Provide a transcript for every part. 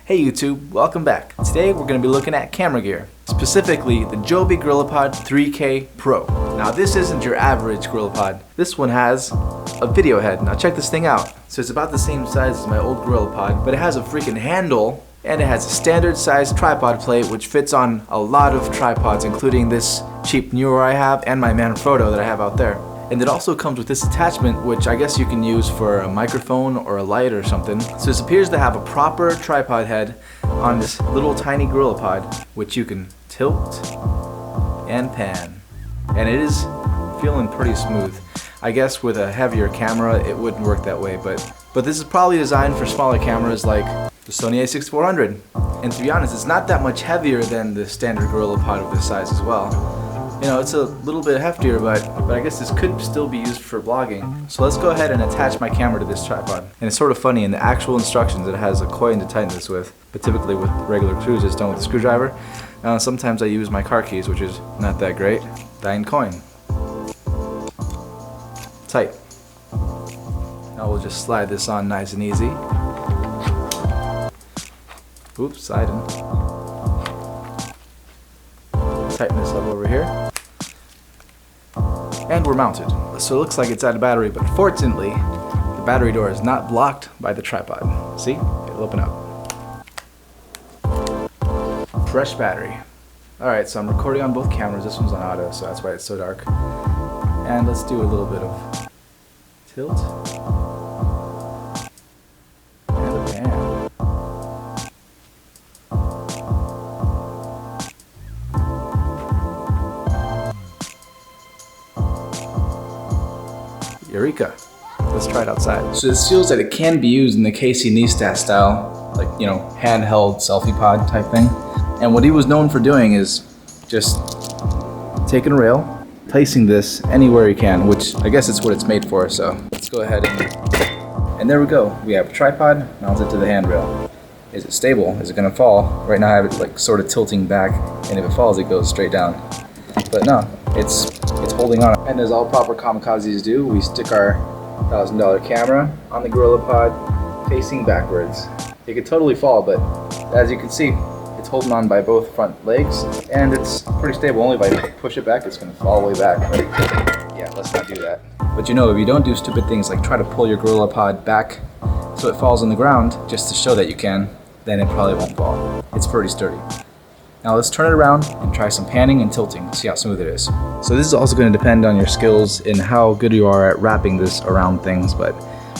Hey YouTube, welcome back. Today we're going to be looking at camera gear, specifically the Joby GorillaPod 3K Pro. Now this isn't your average GorillaPod. This one has a video head. Now check this thing out. So it's about the same size as my old GorillaPod, but it has a freaking handle and it has a standard size tripod plate which fits on a lot of tripods, including this cheap Newer I have and my Manfrotto that I have out there. And it also comes with this attachment, which I guess you can use for a microphone or a light or something. So this appears to have a proper tripod head on this little tiny GorillaPod, which you can tilt and pan. And it is feeling pretty smooth. I guess with a heavier camera it wouldn't work that way, but this is probably designed for smaller cameras like the Sony a6400. And to be honest, it's not that much heavier than the standard GorillaPod of this size as well. You know, it's a little bit heftier, but I guess this could still be used for vlogging. So let's go ahead and attach my camera to this tripod. And it's sort of funny, in the actual instructions it has a coin to tighten this with, but typically with regular screws it's done with a screwdriver. Sometimes I use my car keys, which is not that great. Diamond coin. Tight. Now we'll just slide this on nice and easy. Oops, sliding. Tighten this up over here. And we're mounted. So it looks like it's out of battery, but fortunately, the battery door is not blocked by the tripod. See? It'll open up. Fresh battery. Alright, so I'm recording on both cameras. This one's on auto, so that's why it's so dark. And let's do a little bit of tilt. And a pan. Eureka! Let's try it outside. So this feels that it can be used in the Casey Neistat style, like, you know, handheld selfie pod type thing. And what he was known for doing is just taking a rail, placing this anywhere he can, which I guess it's what it's made for. So let's go ahead and there we go. We have a tripod mounted to the handrail. Is it stable? Is it gonna fall? Right now I have it like sort of tilting back, and if it falls it goes straight down. But no, it's holding on. And as all proper kamikazes do, we stick our $1,000 camera on the GorillaPod facing backwards. It could totally fall, but as you can see, it's holding on by both front legs, and it's pretty stable. Only if I push it back, it's gonna fall way back. But yeah, let's not do that. But you know, if you don't do stupid things like try to pull your GorillaPod back so it falls on the ground, just to show that you can, then it probably won't fall. It's pretty sturdy. Now let's turn it around and try some panning and tilting, see how smooth it is. So this is also going to depend on your skills and how good you are at wrapping this around things, but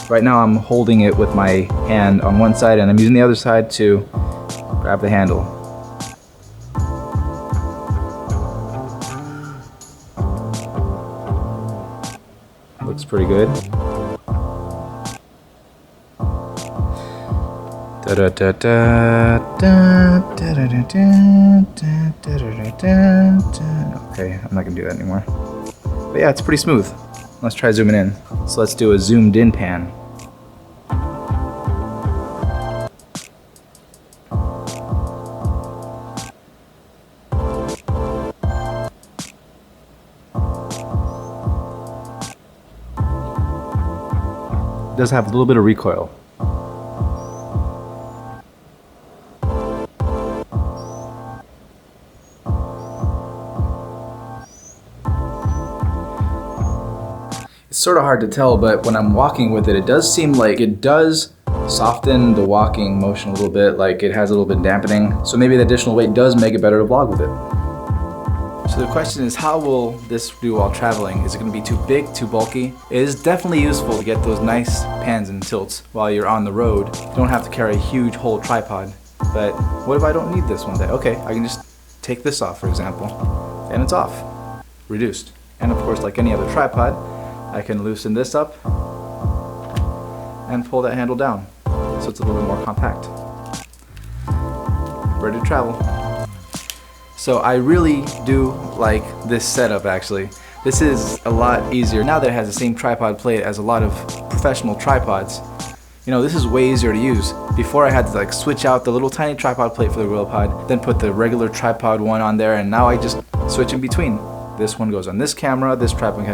right now I'm holding it with my hand on one side and I'm using the other side to grab the handle. Looks pretty good. Okay, I'm not gonna do that anymore. But yeah, it's pretty smooth. Let's try zooming in. So let's do a zoomed in pan. It does have a little bit of recoil. It's sort of hard to tell, but when I'm walking with it, it does seem like it does soften the walking motion a little bit, like it has a little bit dampening. So maybe the additional weight does make it better to vlog with it. So the question is, how will this do while traveling? Is it going to be too big, too bulky? It is definitely useful to get those nice pans and tilts while you're on the road. You don't have to carry a huge whole tripod. But what if I don't need this one day? Okay, I can just take this off, for example, and it's off, reduced. And of course, like any other tripod, I can loosen this up and pull that handle down, so it's a little bit more compact. Ready to travel. So I really do like this setup actually. This is a lot easier now that it has the same tripod plate as a lot of professional tripods. You know, this is way easier to use. Before I had to like switch out the little tiny tripod plate for the GorillaPod, then put the regular tripod one on there, and now I just switch in between. This one goes on this camera, this tripod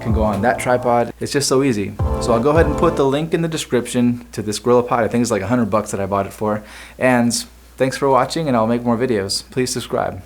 can go on that tripod. It's just so easy. So I'll go ahead and put the link in the description to this GorillaPod. I think it's like $100 that I bought it for. And thanks for watching, and I'll make more videos. Please subscribe.